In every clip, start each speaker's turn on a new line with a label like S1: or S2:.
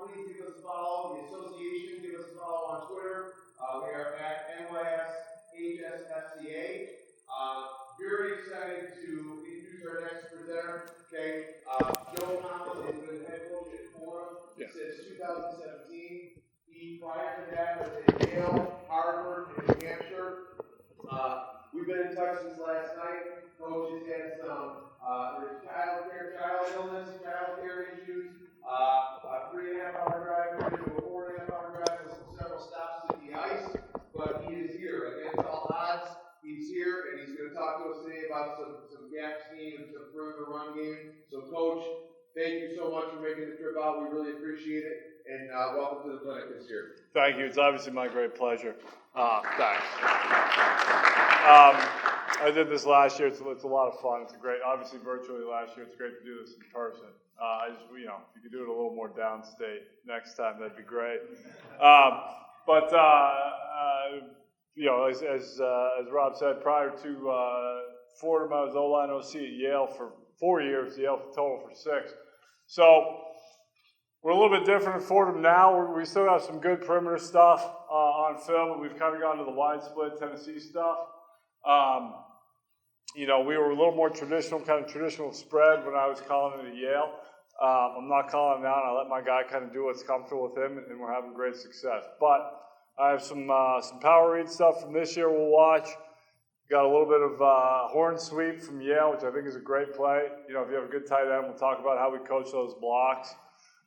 S1: please give us a follow. The association, give us a follow on Twitter. We are at NYSHSFCA. Very excited to introduce our next presenter. Okay, Joe Kahil has been head coach at Florida since 2017. He, prior to that, was at Yale, Harvard, and New Hampshire. We've been in touch since last night. Coach has had some child illness, child care issues. 3.5-hour drive to a 4.5-hour drive with several stops to the ice. But he is here against all odds. He's here, and he's going to talk to us today about some gap scheme and some further run game. So, Coach, thank you so much for making the trip out. We really appreciate it. And welcome to the clinic this year.
S2: Thank you. It's obviously my great pleasure. Thanks. I did this last year. It's a lot of fun. It's obviously virtually last year. It's great to do this in person. If you could do it a little more downstate next time, that'd be great. As Rob said, prior to Fordham, I was O-line OC at Yale for 4 years, Yale total for 6. So we're a little bit different at Fordham now. We still have some good perimeter stuff on film, but we've kind of gone to the wide split Tennessee stuff. We were a little more traditional spread when I was calling it at Yale. I'm not calling it now, and I let my guy kind of do what's comfortable with him, and we're having great success. But I have some power read stuff from this year we'll watch. Got a little bit of horn sweep from Yale, which I think is a great play. If you have a good tight end, we'll talk about how we coach those blocks.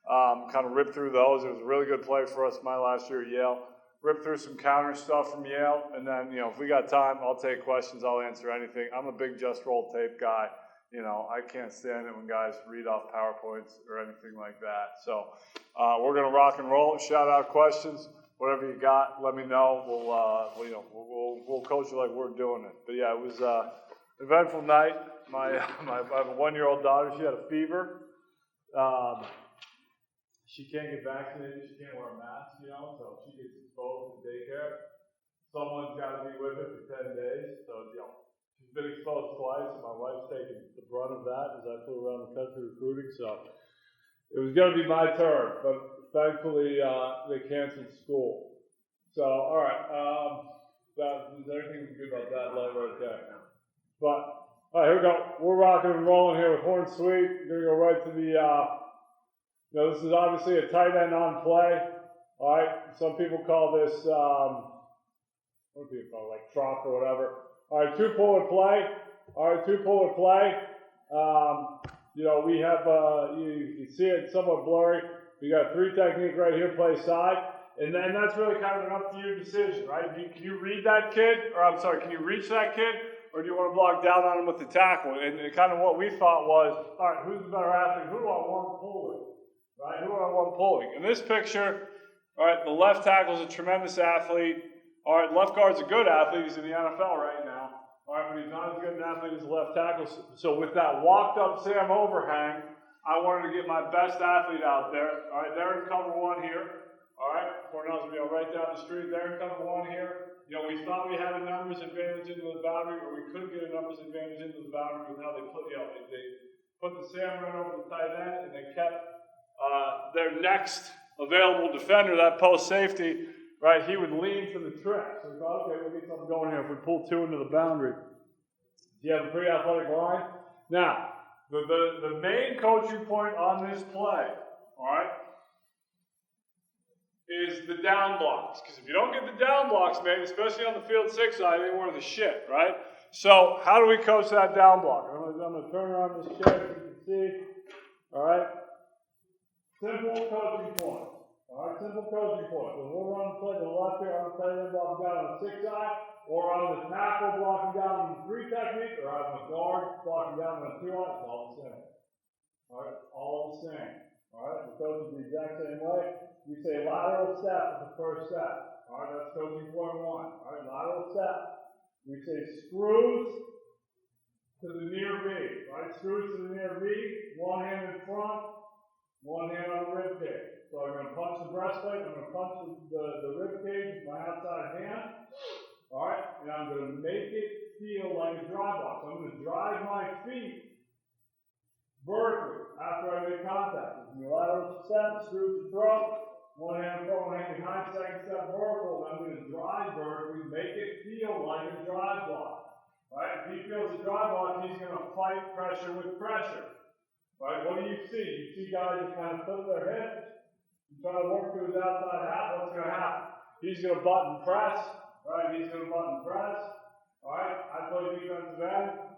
S2: Kind of rip through those. It was a really good play for us my last year at Yale. Rip through some counter stuff from Yale, and then, if we got time, I'll take questions, I'll answer anything. I'm a big just roll tape guy. I can't stand it when guys read off PowerPoints or anything like that. So we're going to rock and roll. Shout out questions, whatever you got, let me know. We'll coach you like we're doing it. But yeah, it was an eventful night. I have a 1-year-old daughter. She had a fever. She can't get vaccinated. She can't wear a mask, so she gets exposed to daycare. Someone's got to be with her for 10 days. So, she's been exposed twice, and my wife's taking the brunt of that as I flew around the country recruiting. So it was going to be my turn, but thankfully they canceled school. So, all right. Is everything good about that light right there? But, all right, here we go. We're rocking and rolling here with horn sweep. We're going to go right to the... this is obviously a tight end on play. All right, some people call this, what do people call it, like trough or whatever. All right, two-puller play. We have, you see it somewhat blurry. We got 3 technique right here, play side. And then that's really kind of an up to you decision, right? Can you read that kid? Can you reach that kid? Or do you want to block down on him with the tackle? And kind of what we thought was, all right, who's the better athlete? Who do I want pulling? Right, who do I want pulling? In this picture, all right, the left tackle is a tremendous athlete. All right, left guard's a good athlete. He's in the NFL right now. All right, but he's not as good an athlete as the left tackle. So with that walked up Sam overhang, I wanted to get my best athlete out there. All right, they're in cover 1 here. All right, Cornell's going to be right down the street. They're in cover 1 here. We thought we had a numbers advantage into the boundary, or we could get a numbers advantage into the boundary with how they put, they put the Sam right over the tight end, and they kept their next available defender, that post safety, right, he would lean for the trick. So we thought, okay, we'll get something going here if we pull 2 into the boundary. You have a pretty athletic line. Now, the main coaching point on this play, all right, is the down blocks. Because if you don't get the down blocks, man, especially on the field 6 side, they were the shit, right? So how do we coach that down block? I'm going to turn around this chair so you can see. All right. Simple coaching point. All right, simple coaching point. So we'll run the play to the left here. I'm going to tell you blocking down on the 6 side, or on the tackle blocking down on the 3 technique, or on the guard blocking down on the 2 line. It's all the same. All right, all the same. All right, the coach is the exact same way. We say lateral step is the first step. All right, that's coaching point 1. All right, lateral step. We say screws to the near V. Right, screws to the near V. 1 hand in front, 1 hand on the rib cage. So I'm going to punch the breastplate. I'm going to punch the rib cage with my outside hand. All right, and I'm going to make it feel like a drive box. I'm going to drive my feet vertically after I make contact. Unilateral step, screws the throat, one hand in front, one hand behind, second step vertical, and I'm going to drive vertically, make it feel like a drive block. Right? If he feels a drive block, he's going to fight pressure with pressure. Right? What do you see? You see guys that kind of flip their hips and try to work through his outside half. What's going to happen? He's going to button press. Right? He's going to button press. All right? I play defensive end.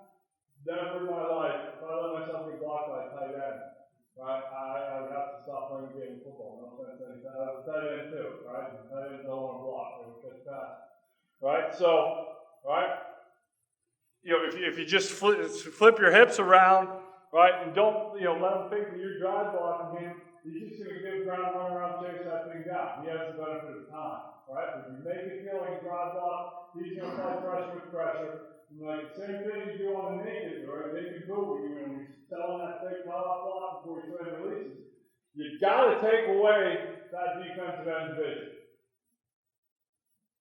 S2: Never in my life, if I let myself get blocked by a tight end, right, I would have to stop playing the game of football. No offense to any tight end too, right? Tight ends don't want to block, they will catch pass. Right? So, right? You know, if you just flip your hips around, right, and don't, let him think that you're drive blocking him, he's just going to get around, run around, chase that thing down. He has the benefit of time, right? If you make it feel like a drive block, he's going to fight pressure with pressure. Like the same thing you do on the naked, right? Naked boot, when you're selling that fake cutoff block before you play releases. You've got to take away that defensive end vision.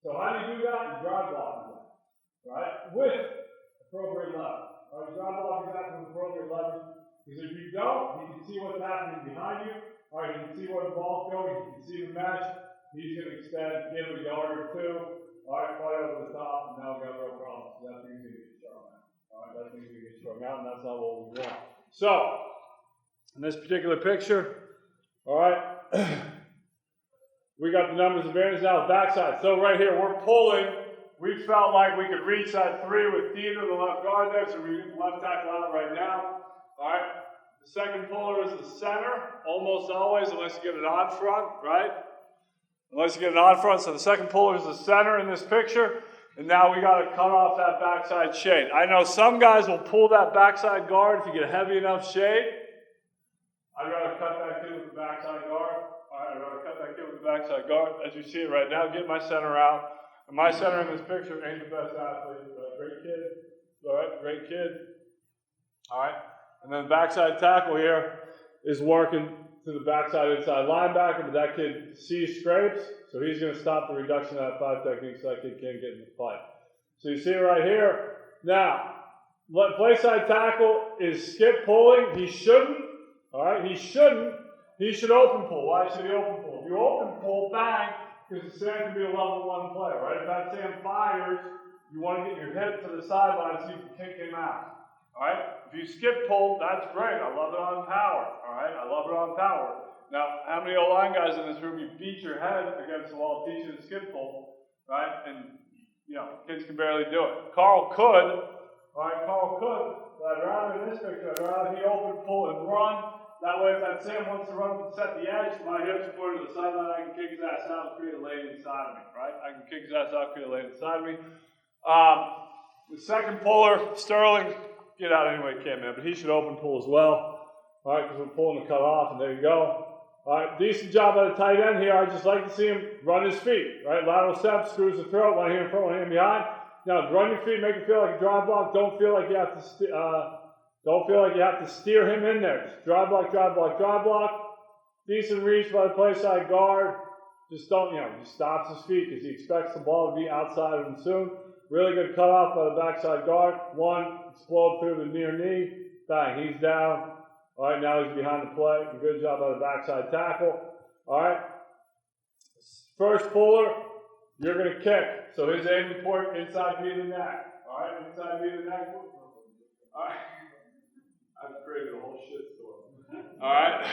S2: So how do you do that? You drive block that, right? With appropriate leverage. Right? Drive block that with appropriate leverage. Because if you don't, you can see what's happening behind you. All right, you can see where the ball's going. You can see the mesh. He's going to extend, give a yard or two. All right, fly over the top, and now we got real problems. That thing's going to get strung out. All right, that thing's going to get strung out, and that's not what we want. So, in this particular picture, all right, we got the numbers advantage now, the backside. So right here, we're pulling. We felt like we could reach that 3 with Theodore, the left guard there, so we get the left tackle out right now. All right, the second puller is the center, almost always, unless you get it on front, right? Unless you get it on front, so the second puller is the center in this picture, and now we got to cut off that backside shade. I know some guys will pull that backside guard if you get heavy enough shade. I'd rather cut that kid with the backside guard. I'd rather cut that kid with the backside guard. As you see it right now, get my center out. And my center in this picture ain't the best athlete. Great kid. All right, great kid. All right, and then the backside tackle here is working to the backside inside linebacker, but that kid sees scrapes, so he's going to stop the reduction of that 5 technique so that kid can't get in the fight. So you see it right here. Now, play side tackle is skip pulling. He shouldn't. All right, he shouldn't. He should open pull. Why should he open pull? If you open pull, bang, because Sam can be a level 1 player, right? If that Sam fires, you want to get your hip to the sideline so you can kick him out. All right? If you skip pull, that's great. I love it on power. All right? I love it on power. Now, how many O-line guys in this room, you beat your head against the wall teaching a skip pull, right? And, kids can barely do it. Carl could, all right? Carl could, but I'd rather in this picture, I'd rather he open, pull, and run. That way, if that Sam wants to run and set the edge, my hips pointed to the sideline, I can kick his ass out and create a lane inside of me, right? I can kick his ass out, create a lane inside of me. The second puller, Sterling, get out anyway, can't, man, but he should open pull as well. All right, because we're pulling the cut off, and there you go. All right, decent job by the tight end here. I just like to see him run his feet. Right, lateral step, screws the throat, one hand in front, one hand behind. Now, run your feet, make it feel like a drive block. Don't feel like you have to steer him in there. Just drive block, drive block, drive block. Decent reach by the play side guard. Just don't, he stops his feet because he expects the ball to be outside of him soon. Really good cutoff by the backside guard. One, explode through the near knee. Bang, he's down. All right, now he's behind the play. Good job by the backside tackle. All right. First puller, you're going to kick. So his aim point inside knee of the neck. All right, inside knee of the neck. All right. I've created a whole shit story. All right.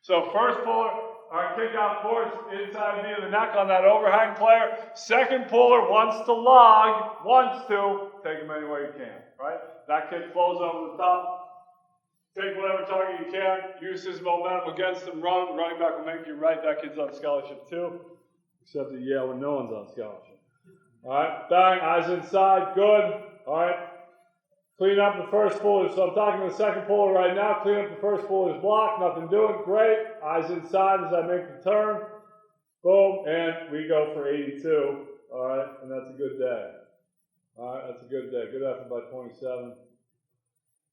S2: So first puller, all right, kick out course, inside knee of the neck on that overhang player. Second puller wants to log, take him any way you can, right? That kid flows over the top. Take whatever target you can, use his momentum against him, running back will make you right. That kid's on scholarship too, except at Yale when no one's on scholarship. All right, bang, eyes inside, good. All right, clean up the first puller. So I'm talking to the second puller right now. Clean up the first puller's block, nothing doing, great. Eyes inside as I make the turn. Boom, and we go for 82. All right, and that's a good day. All right, that's a good day. Good effort by 27,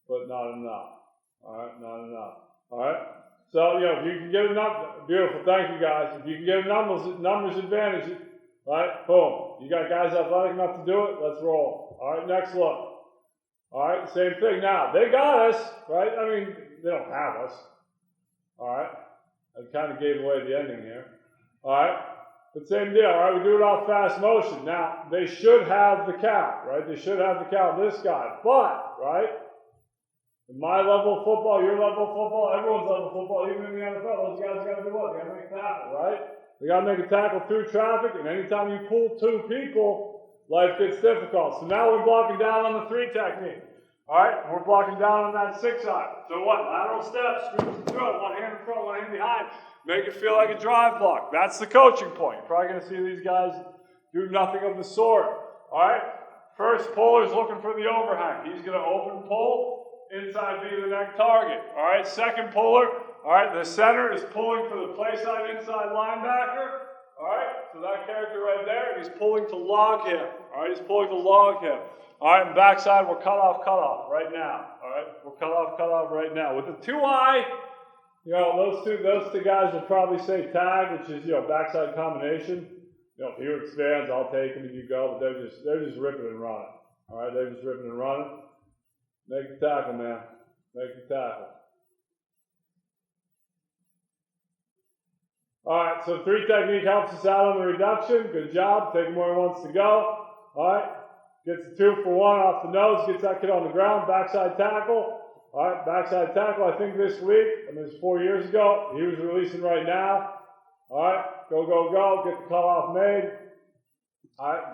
S2: but not enough. All right, not enough. All right, so if you can get enough, beautiful. Thank you guys. If you can get a numbers advantage, right? Boom. You got guys athletic enough to do it. Let's roll. All right, next look. All right, same thing. Now they got us, right? I mean, They don't have us. All right? I kind of gave away the ending here. All right? But same deal, all right? We do it off fast motion. Now, they should have the count, right? They should have the count of this guy. But, right? In my level of football, your level of football, everyone's level of football, even in the NFL, those guys got to do what? They got to make a tackle, right? They got to make a tackle through traffic, and anytime you pull two people, life gets difficult. So now we're blocking down on the 3 technique. All right? We're blocking down on that 6-eye. So what? Lateral steps, screws and throw, one hand in front, one hand behind. Make it feel like a drive block. That's the coaching point. You're probably going to see these guys do nothing of the sort. All right? First puller is looking for the overhang. He's going to open pull, inside V the neck target. All right? Second puller, all right, the center is pulling for the play side inside linebacker. All right? So that character right there, he's pulling to log him. All right? He's pulling to log him. All right, and backside, we're cut off right now. All right? We're cut off right now. With the 2-eye, you know, those two guys will probably say tag, which is, you know, backside combination. You know, if you expands, I'll take him and you go, but they're just ripping and running. All right, they're just ripping and running. Make the tackle, man. Make the tackle. All right, so 3 technique helps us out on the reduction. Good job. Take him where he wants to go. All right, gets the 2 for 1 off the nose, gets that kid on the ground, backside tackle. All right, backside tackle, I think this week, I mean, it's 4 years ago. He was releasing right now. All right, go, get the cutoff made. All right,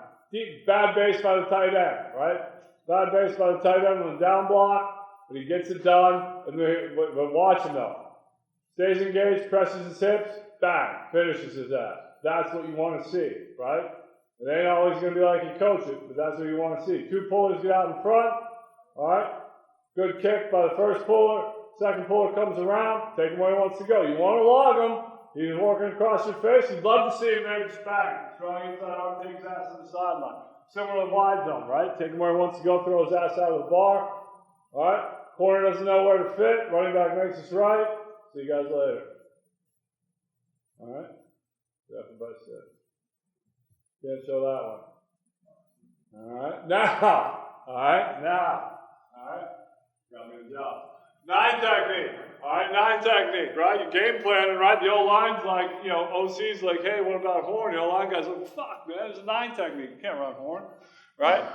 S2: bad base by the tight end, right? Bad base by the tight end on the down block, but he gets it done. But watch him though. Stays engaged, presses his hips, bang, finishes his ass. That's what you want to see, right? It ain't always going to be like you coach it, but that's what you want to see. 2 pullers get out in front, all right? Good kick by the first puller. Second puller comes around. Take him where he wants to go. You want to log him. He's working across your face. You'd love to see him there just bang. Throwing inside arm, take his ass to the sideline. Similar to wide zone, right? Take him where he wants to go. Throw his ass out of the bar. All right? Corner doesn't know where to fit. Running back makes us right. See you guys later. All right? Step by step. Can't show that one. All right? Now. All right? Now. All right? Got me a job. 9 technique. All right, 9 technique, right? You're game planning, right? The old line's like, you know, OC's like, hey, what about horn? The old line guy's like, fuck, man, it's a 9 technique. You can't run horn, right?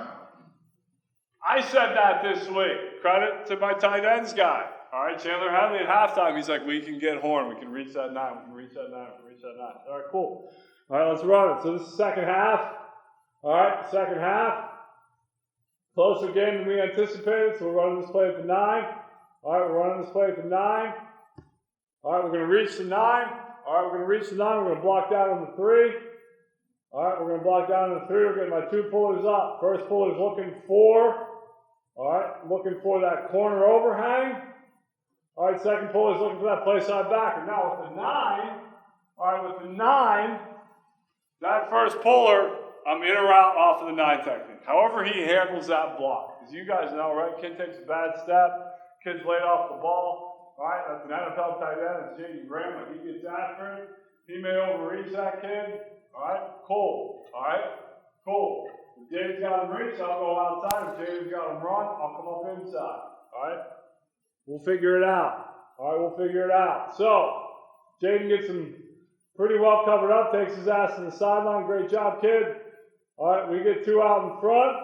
S2: I said that this week. Credit to my tight ends guy. All right, Chandler Hadley at halftime, he's like, we can get horn. We can reach that 9. We can reach that 9. We can reach that 9. All right, cool. All right, let's run it. So this is the second half. All right, second half. Closer game than we anticipated, so we're running this play at the 9. All right, we're running this play at the 9. All right, we're going to reach the 9. All right, we're going to reach the 9. We're going to block down on the 3. All right, we're going to block down on the 3. We're getting my 2 pullers up. First puller is looking for, all right, looking for that corner overhang. All right, second puller is looking for that play side backer. Now with the 9, all right, with the 9, that first puller, I'm in or out off of the 9 technique. However he handles that block. Because you guys know, right? Kid takes a bad step. Kid's laid off the ball. All right, that's an NFL tight end. It's J.D. Graham. He gets after it. He may overreach that kid. All right, cool. All right, cool. If Jaden's got him reach, I'll go outside. If Jaden's got him run, I'll come up inside. All right, we'll figure it out. All right, we'll figure it out. So, Jaden gets him pretty well covered up, takes his ass to the sideline. Great job, kid. All right, we get 2 out in front.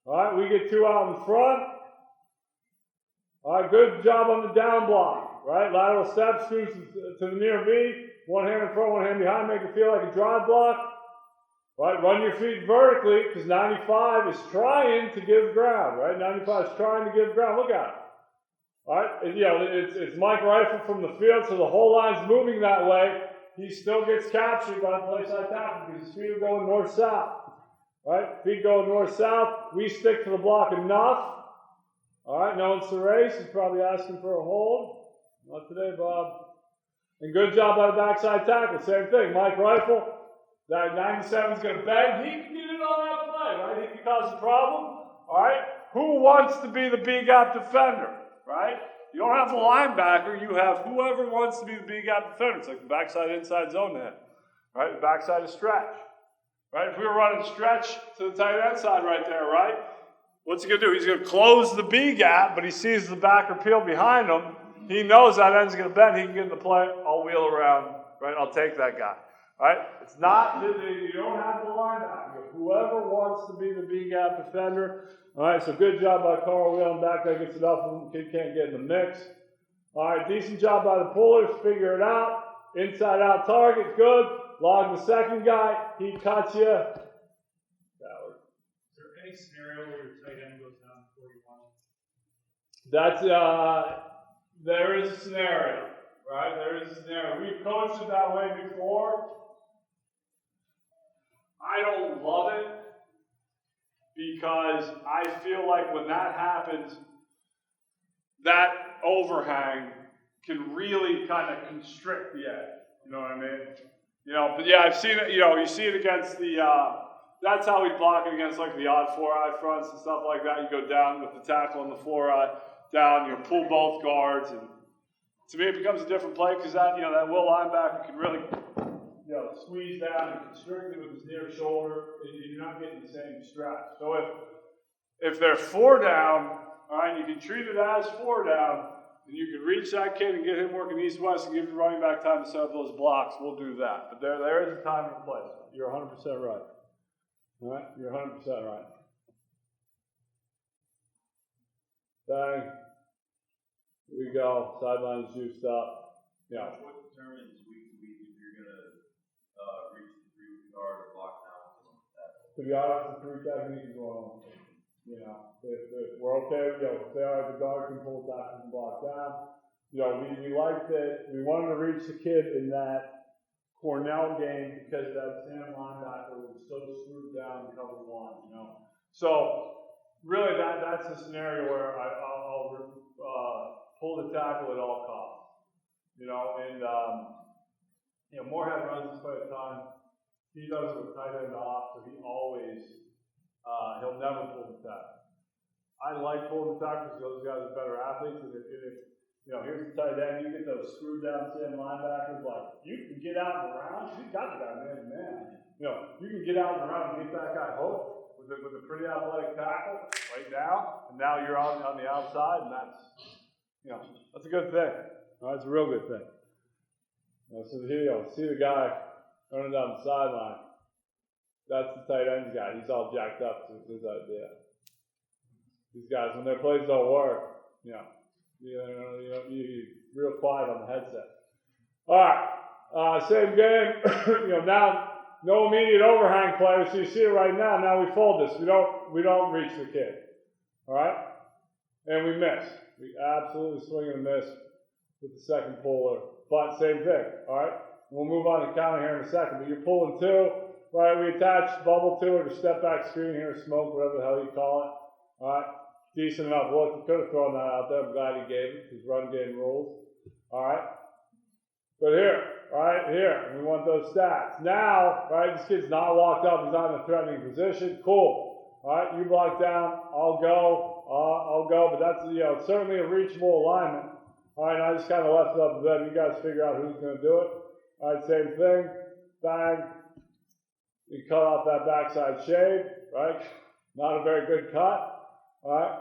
S2: All right, we get 2 out in front. All right, good job on the down block. Right, lateral step, screws to the near V. 1 hand in front, 1 hand behind. Make it feel like a drive block. Right, run your feet vertically because 95 is trying to give ground. Right, 95 is trying to give ground. Look at it. All right, it's Mike Rifle from the field, so the whole line's moving that way. He still gets captured by the play side tackle because his feet are going north-south. Right? Feet going north-south. We stick to the block enough. All right, no one's to race. He's probably asking for a hold. Not today, Bob. And good job by the backside tackle. Same thing. Mike Rifle. That 97's going to bang. He can get in on that play, right? He can cause a problem. All right? Who wants to be the B-gap defender, right? You don't have the linebacker. You have whoever wants to be the B-gap defender. It's like the backside inside zone then, right? The backside is stretch. Right? If we were running stretch to the tight end side right there, right? What's he going to do? He's going to close the B gap, but he sees the backer peel behind him. he knows that end's going to bend. He can get in the play. I'll wheel around, right? I'll take that guy, right? It's not, you don't have to line that. Whoever wants to be the B-gap defender. All right, so good job by Carl wheeling back. That gets it up. Kid can't get in the mix. All right, decent job by the pullers. Figure it out. Inside out target, good. Log the second guy. He cuts you. Is
S3: there any scenario where your tight end goes down before you want it?
S2: That's, there is a scenario, right? There is a scenario. We've coached it that way before. I don't love it because I feel like when that happens, that overhang can really kind of constrict the edge. You know what I mean? You know, but yeah, I've seen it, you know, you see it against the, that's how we block it against like the odd 4-eye fronts and stuff like that. You go down with the tackle and the 4-eye down, you pull both guards, and to me it becomes a different play because that, you know, that will linebacker can really, you know, squeeze down and constrict it with his near shoulder, and you're not getting the same stretch. So if they're 4 down, all right, you can treat it as 4 down, and you can reach that kid and get him working east-west and give the running back time to set up those blocks. We'll do that. But there is a time and a place. You're 100% right. All right? You're 100% right. Bang. Here we go. Sideline's juiced up. Yeah.
S4: What determines week to week if you're going to reach the 3 guard or block down?
S2: To be honest, the 3 technique is going on. You know, if we're okay, you know, if they are the guard can pull back and block down. You know, we liked it. We wanted to reach the kid in that Cornell game because that Sam linebacker was so screwed down in cover 1, you know. So really that's the scenario where I'll pull the tackle at all costs. You know, and you know, Moorhead runs this play a ton. He does it with tight end off, so he always he'll never pull the tackle. I like pulling the tackle because those guys are better athletes, and if you know, here's the tight end, you get those screwed down Sam linebackers, like, you can get out and around, you got the guy man to man. You know, you can get out and around and get that guy hooked with a pretty athletic tackle right now, and now you're on the outside, and that's, you know, that's a good thing. That's a real good thing. You know, so here you go, see the guy running down the sideline. That's the tight end guy. He's all jacked up, so it's his idea. These guys, when their plays don't work, you know, you're real quiet on the headset. All right, same game. You know, now no immediate overhang players. So you see it right now. Now we fold this. We don't reach the kid. All right, and we miss. We absolutely swing and miss with the second puller. But same thing. All right, we'll move on to counting here in a second. But you're pulling 2. Right, we attach bubble to it or step back screen here, smoke, whatever the hell you call it. All right, decent enough look. You could have thrown that out there. I'm glad he gave it. His run game rules. All right, but here, all right, here, we want those stats. Now, right, this kid's not walked up. He's not in a threatening position. Cool. All right, you block down. I'll go. But that's, you know, certainly a reachable alignment. All right, I just kind of left it up to them. You guys figure out who's going to do it. All right, same thing. Bang. We cut off that backside shade, right? Not a very good cut, all right?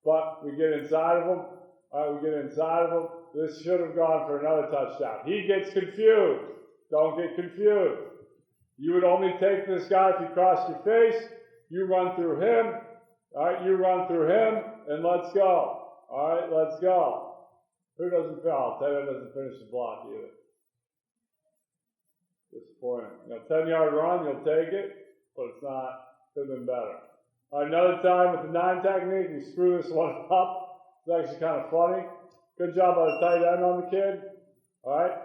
S2: But we get inside of him, all right? We get inside of him. This should have gone for another touchdown. He gets confused. Don't get confused. You would only take this guy if he crossed your face. You run through him, all right? You run through him, and let's go, all right? Let's go. Who doesn't foul? Taylor doesn't finish the block either. Disappointing. You know, 10-yard run, you'll take it, but it's not. Could have been better. All right, another time with the 9 technique, we screw this one up. It's actually kind of funny. Good job by the tight end on the kid. All right.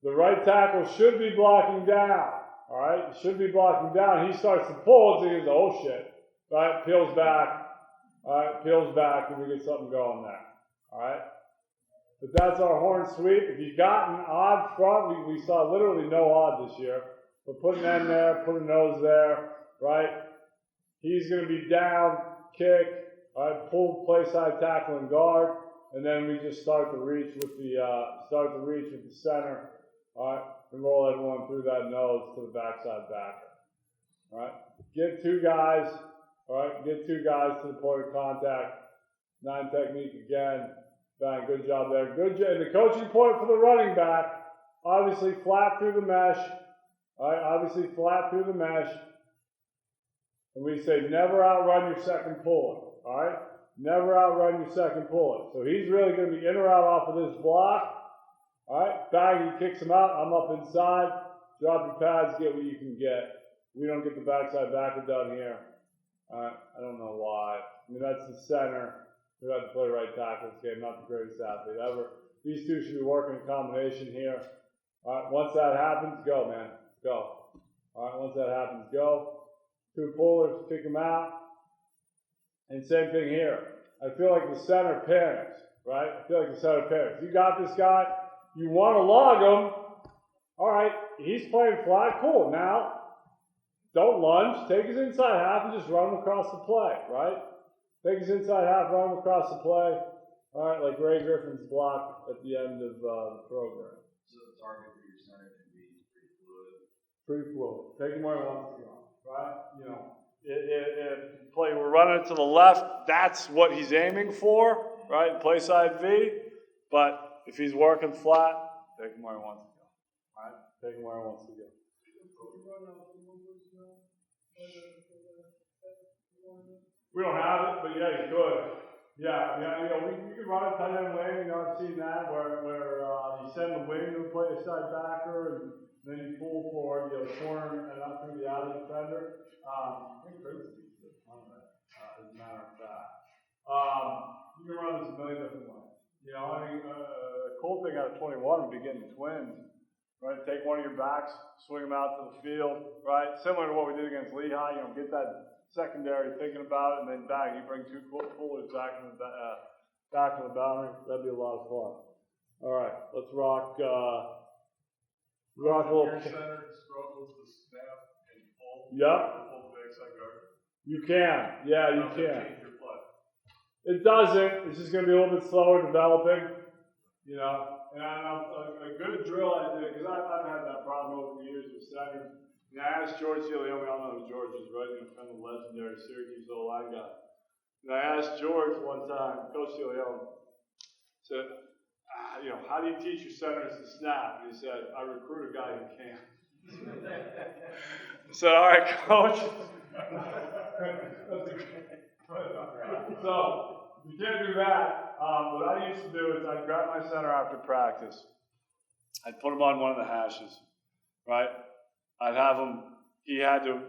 S2: The right tackle should be blocking down. All right, should be blocking down. He starts to pull, and he goes, oh shit. All right, peels back. All right, peels back, and we get something going there. All right. But that's our horn sweep. If you got an odd front, we saw literally no odd this year. But put an end there, put a nose there, right? He's going to be down, kick, all right, pull, play side tackle and guard, and then we just start to reach with the center, all right, and roll everyone through that nose to the backside backer. All right, get 2 guys, all right, get 2 guys to the point of contact. 9 technique again. Bang, good job there. Good job. And the coaching point for the running back, obviously flat through the mesh. All right, obviously flat through the mesh. And we say never outrun your second puller. All right? Never outrun your second puller. So he's really going to be in or out off of this block. All right? Bang, he kicks him out. I'm up inside. Drop your pads, get what you can get. We don't get the backside backer done here. All right? I don't know why. I mean, that's the center. We have to play right tackle this game. Not the greatest athlete ever. These two should be working in combination here. All right? Once that happens, go, man. Go. All right? Once that happens, go. Two pullers, kick them out. And same thing here. I feel like the center panics, right? I feel like the center panics. You got this guy. You want to log him. All right, he's playing flat. Cool. Now, don't lunge. Take his inside half and just run him across the play, right? Take his inside half, run him across the play. All right, like Ray Griffin's block at the end of the program.
S4: So the target for your center can be pretty fluid.
S2: Pretty fluid. Take him where he wants to go, right? You know, if play, we're running it to the left, that's what he's aiming for, right? Play side V. But if he's working flat, take him where he wants to go, right? Take him where he wants to go. We don't have it, but yeah, you could. Yeah, you know, we could run a tight end wing. You know, I've seen that where you send the wing to play a side backer, and then you pull for corner and up through the alley defender. I think Chris is a ton of it, as a matter of fact. You can run this a million different ways. You know, I mean, the cool thing out of 21 would be getting twins, right? Take one of your backs, swing them out to the field, right? Similar to what we did against Lehigh, you know, get that secondary thinking about it, and then bang, you bring two pullers back to the boundary. That'd be a lot of fun. All right, let's rock. Rock a little.
S3: Center struggles to snap and pull.
S2: Yep.
S3: Pull the backside guard.
S2: You can. Yeah, you can.
S3: Change your play.
S2: It doesn't. It's just going to be a little bit slower developing, you know. And a good drill I did, because I've had that problem over the years with centers. And I asked George Leone, we all know who George is, right? You know, kind of legendary Syracuse O-line guy. And I asked George one time, Coach Leone, said, you know, how do you teach your centers to snap? And he said, I recruit a guy who can. I said, all right, Coach. So, you can't do that. What I used to do is I'd grab my center after practice. I'd put him on one of the hashes, right? I'd have him, he had to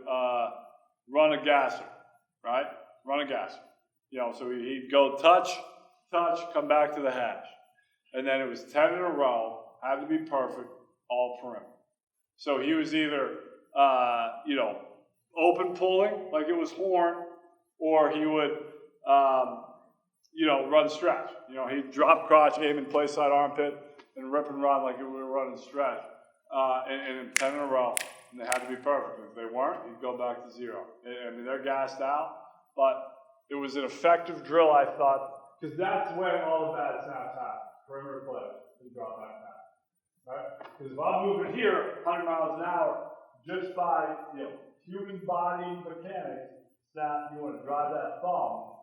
S2: run a gasser, right? Run a gasser. You know, so he'd go touch, come back to the hash. And then it was 10 in a row, had to be perfect, all perimeter. So he was either, you know, open pulling, like it was horn, or he would, you know, run stretch. You know, he'd drop crotch, aim and play side armpit, and rip and run like we were running stretch. And 10 in a row, and they had to be perfect. If they weren't, he'd go back to zero. I mean, they're gassed out, but it was an effective drill, I thought, because that's when all the bad snaps happen. Perimeter play, and drop back down. Right? Because if I'm moving here 100 miles an hour, just by, you know, human body mechanics, snap, you want to drive that thumb,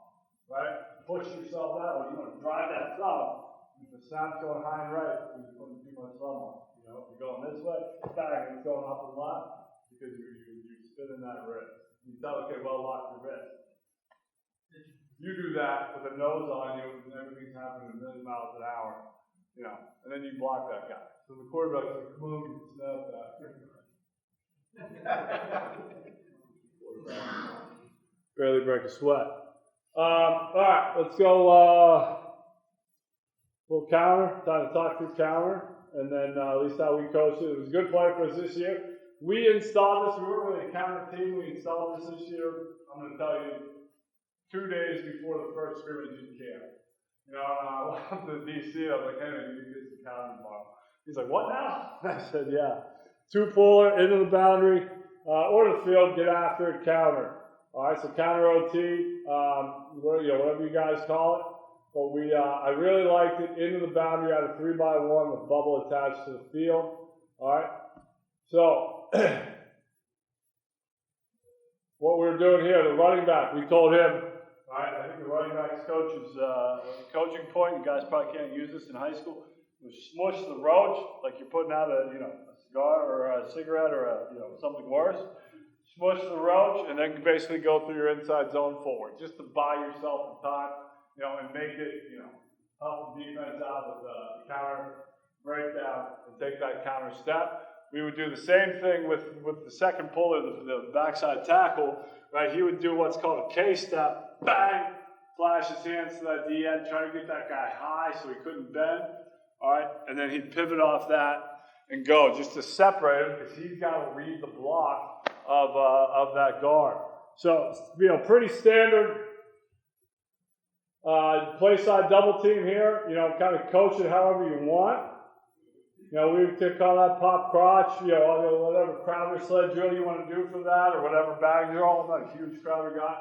S2: right? Push yourself that way. You want to drive that thumb. If the snap's going high and right, you're putting too much thumb on. You know, if you're going this way, bang, it's going up and left because you're spinning that wrist. You tell, okay, well, lock your wrist. You do that with a nose on you, and everything's happening a million miles an hour, you know, and then you block that guy. So the quarterback's like, come on, snap that. Barely break a sweat. All right, let's go. Little counter. Time to talk through counter, and then at least how we coached it. It was a good play for us this year. We installed this. We weren't really a counter team. We installed this year. I'm going to tell you. 2 days before the first scrimmage in camp. You know, I went to DC, I was like, hey, man, you get some counting tomorrow. He's like, what now? I said, yeah. Two puller, into the boundary, or the field, get after it, counter. All right, so counter OT, you know, whatever you guys call it. But we, I really liked it, into the boundary out of 3x1 with bubble attached to the field. All right, so what we're doing here, the running back, we told him, all right, I think the running backs coach's coaching point. You guys probably can't use this in high school. You smush the roach like you're putting out a cigar or a cigarette or something worse. Smush the roach and then basically go through your inside zone forward, just to buy yourself some time, and make it, help the defense out with the counter breakdown and take that counter step. We would do the same thing with the second puller, the backside tackle, right? He would do what's called a K-step, bang, flash his hands to that D-end, try to get that guy high so he couldn't bend, all right? And then he'd pivot off that and go just to separate him because he's got to read the block of that guard. So, pretty standard play side double team here, kind of coach it however you want. We could call that pop crotch, whatever Crowder sled drill you want to do for that, or whatever bag drill. I'm not a huge Crowder guy.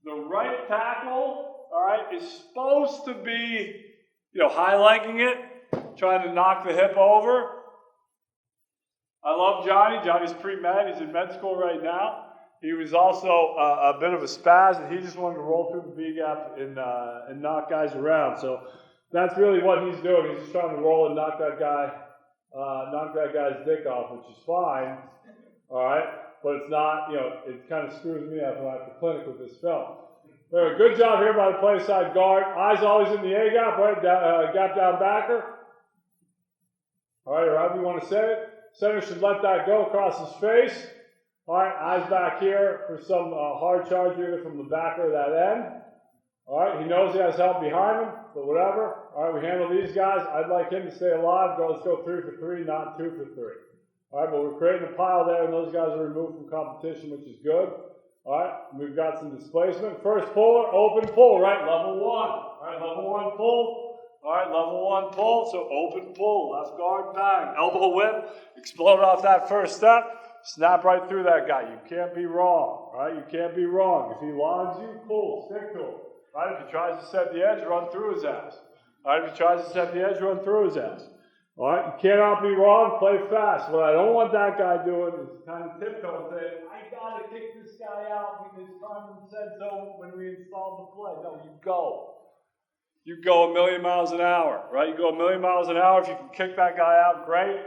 S2: The right tackle, all right, is supposed to be, high-legging it, trying to knock the hip over. I love Johnny. Johnny's pre-med. He's in med school right now. He was also a bit of a spaz, and he just wanted to roll through the B-gap and knock guys around. So that's really what he's doing. He's just trying to roll and knock that guy's dick off, which is fine, all right? But it's not, it kind of screws me up when I'm at the clinic with this film. Anyway, good job here by the play side guard. Eyes always in the A-gap, right? Gap down backer. All right, or however you want to say it. Center should let that go across his face. All right, eyes back here for some hard charge either from the backer or that end. All right, he knows he has help behind him, but whatever. All right, we handle these guys. I'd like him to stay alive. Let's go 3 for 3, not 2 for 3. All right, but we're creating a pile there, and those guys are removed from competition, which is good. All right, we've got some displacement. First puller, open pull, right? Level 1. All right, level 1 pull. All right, level 1 pull, so open pull. Left guard, bang. Elbow whip, explode off that first step. Snap right through that guy. You can't be wrong, right? You can't be wrong. If he logs you, cool, stick to him. Right? If he tries to set the edge, run through his ass. All right? If he tries to set the edge, run through his ass. All right? You cannot be wrong. Play fast. What I don't want that guy doing is kind of tiptoe and say, I got to kick this guy out because Carmen said so when we installed the play. No, you go. You go 1,000,000 miles an hour, right? You go 1,000,000 miles an hour. If you can kick that guy out, great.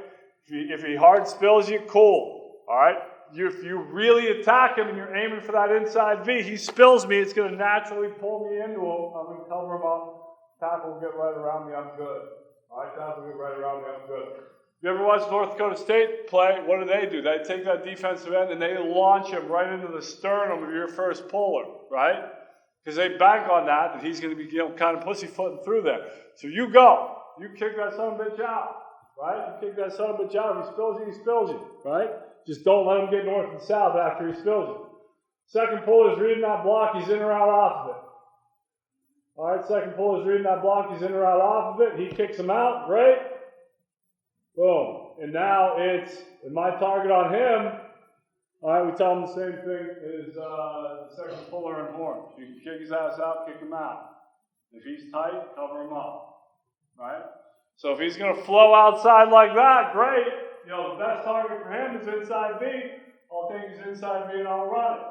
S2: If he hard spills you, cool. All right? If you really attack him and you're aiming for that inside V, he spills me, it's going to naturally pull me into him. I'm going to cover him up. Tackle will get right around me, I'm good. All right, tackle will get right around me, I'm good. You ever watch North Dakota State play? What do? They take that defensive end and they launch him right into the sternum of your first puller, right? Because they bank on that he's going to be kind of pussyfooting through there. So you go. You kick that son of a bitch out, right? You kick that son of a bitch out. If he spills you, right? Just don't let him get north and south after he spills you. Second puller is reading that block. He's in or out off of it. All right, second puller is reading that block. He's in or out off of it. He kicks him out. Great. Boom. And now it's my target on him. All right, we tell him the same thing as the second puller and horn. You can kick his ass out, kick him out. If he's tight, cover him up. Right? So if he's going to flow outside like that, great. The best target for him is inside V. I'll take his inside V and I'll run it.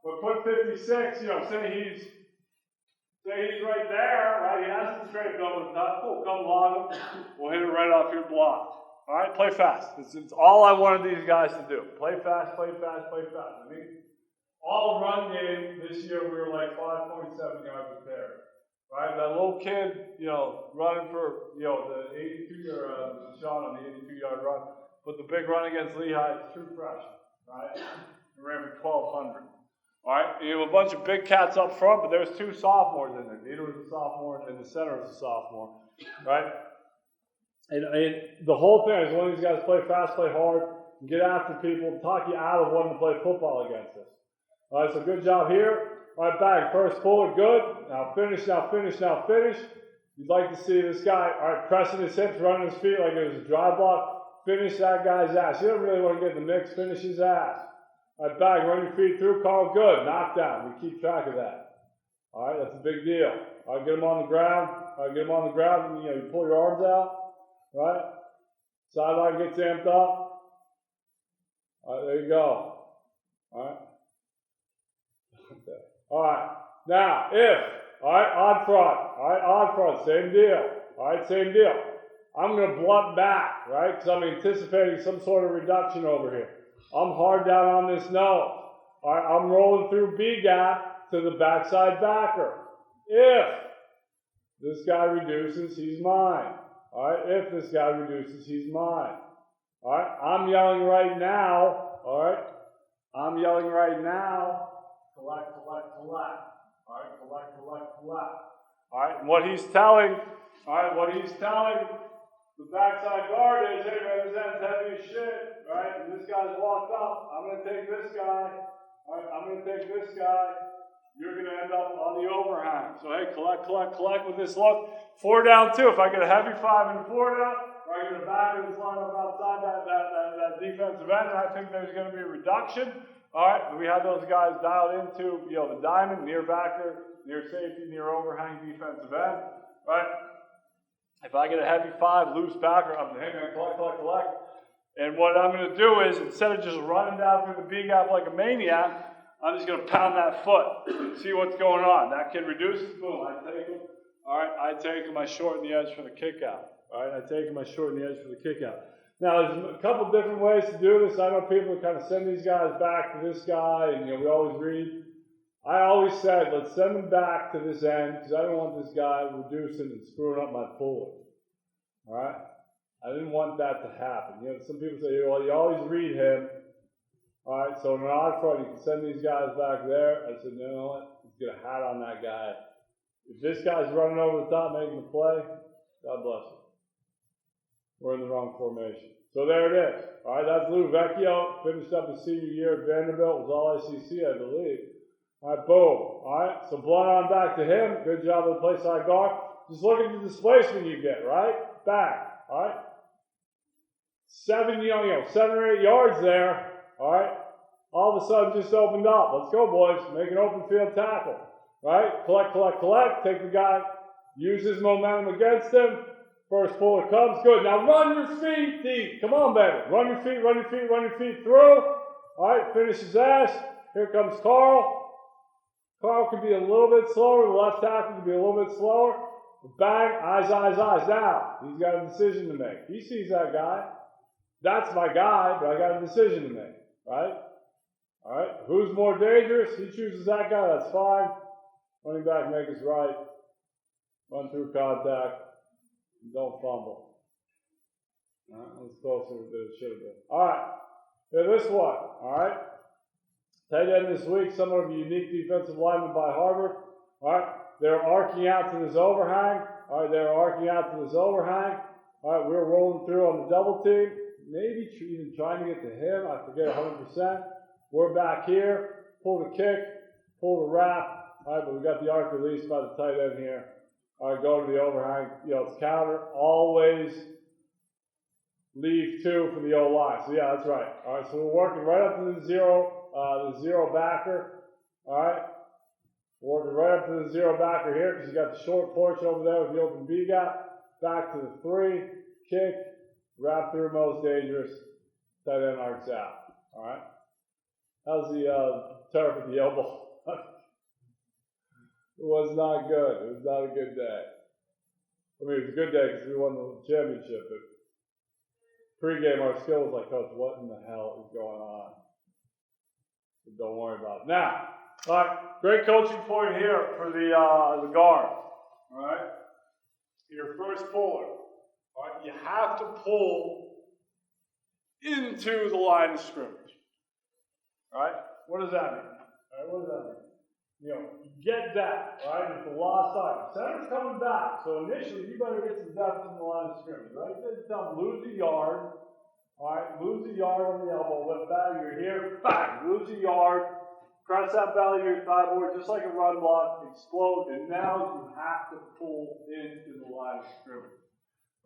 S2: But put 56, say he's right there, right? He has to straight go with that. Cool, come log him. We'll hit it right off your block. All right, play fast. It's all I wanted these guys to do. Play fast, play fast, play fast. I mean, all run game this year we were like 5.7 yards a carry. Right, that little kid, running for, the 82 or shot on the 82-yard run. But the big run against Lehigh, it's true freshman, right? He ran for 1,200. All right, you have a bunch of big cats up front, but there's 2 sophomores in there. Dieter was a sophomore, and the center was a sophomore, right? And the whole thing is one of these guys play fast, play hard, and get after people, talk you out of wanting to play football against us. All right, so good job here. All right, bang, first puller, good. Now finish, now finish, now finish. You'd like to see this guy, all right, pressing his hips, running his feet like it was a dry block. Finish that guy's ass. You don't really want to get in the mix. Finish his ass. All right, bang, run your feet through. Carl, good. Knockdown. We keep track of that. All right, that's a big deal. All right, get him on the ground. All right, get him on the ground. And, you pull your arms out. All right. Sideline gets amped up. All right, there you go. All right. Okay. All right. Now, if All right, on front. All right, on front. Same deal. All right, same deal. I'm going to blunt back, right, because I'm anticipating some sort of reduction over here. I'm hard down on this nose. All right, I'm rolling through B gap to the backside backer. If this guy reduces, he's mine. All right, if this guy reduces, he's mine. All right, I'm yelling right now. All right, I'm yelling right now. Collect, collect, collect. All right, collect, collect, collect. All right, and what he's telling the backside guard is, hey, represents heavy as shit, right? And this guy's walked up. I'm going to take this guy. All right, I'm going to take this guy. You're going to end up on the overhang. So, hey, collect, collect, collect with this look. 4 down 2. If I get a heavy 5 and 4 down, or I get a back of this line up outside that defensive end, and I think there's going to be a reduction. All right, we had those guys dialed into, the diamond, near backer, near safety, near overhang defensive end, right? If I get a heavy 5, loose backer, I'm going to collect, collect, collect. And what I'm going to do is, instead of just running down through the B gap like a maniac, I'm just going to pound that foot, see what's going on. That kid reduces, boom, I take him. All right, I take him, I shorten the edge for the kick out. All right, I take him, I shorten the edge for the kick out. Now, there's a couple different ways to do this. I know people kind of send these guys back to this guy, and we always read. I always said, let's send them back to this end, because I don't want this guy reducing and screwing up my puller. All right? I didn't want that to happen. Some people say, well, you always read him. All right, so in an odd front, you can send these guys back there. I said, you know what? Let's get a hat on that guy. If this guy's running over the top making the play, God bless him. We're in the wrong formation. So there it is. All right, that's Lou Vecchio. Finished up his senior year at Vanderbilt. Was all SEC, I believe. All right, boom. All right, so blunt on back to him. Good job with the play side guard. Just look at the displacement you get, right? Back. All right. 7 or 8 yards there. All right. All of a sudden just opened up. Let's go, boys. Make an open field tackle. Right? Collect, collect, collect. Take the guy. Use his momentum against him. First puller comes. Good. Now run your feet deep. Come on, baby. Run your feet, run your feet, run your feet through. All right. Finish his ass. Here comes Carl. Carl can be a little bit slower. The left tackle can be a little bit slower. Bang. Eyes, eyes, eyes. Now, he's got a decision to make. He sees that guy. That's my guy, but I got a decision to make. Right? All right. Who's more dangerous? He chooses that guy. That's fine. Running back, make his right. Run through contact. Don't fumble. All right. That's closer than it should have been. All right. Here, this one. All right. Tight end this week. Somewhat of a unique defensive lineman by Harvard. All right. They're arcing out to this overhang. All right. They're arcing out to this overhang. All right. We're rolling through on the double team. Maybe even trying to get to him. I forget 100%. We're back here. Pull the kick. Pull the wrap. All right, but we got the arc release by the tight end here. All right, go to the overhang. It's counter. Always leave 2 for the O-line. So, yeah, that's right. All right, so we're working right up to the zero backer. All right. Working right up to the zero backer here because you got the short porch over there with the open B gap. Back to the 3. Kick. Wrap through most dangerous. Tight end arcs out. All right. How's the turf at the elbow? It was not good. It was not a good day. I mean, it was a good day because we won the championship, but pregame our skill was like, Coach, what in the hell is going on? But don't worry about it. Now, all right, great coaching point here for the guard. All right, your first puller. All right, you have to pull into the line of scrimmage. All right, what does that mean? All right, what does that mean? Get that, right? It's the lost side. Center's coming back, so initially you better get some depth in the line of scrimmage, right? Tell them lose a yard, all right? Lose a yard on the elbow, lift back, you're here, bang, lose a yard, press that belly of your thigh board just like a run block, explode, and now you have to pull into the line of scrimmage.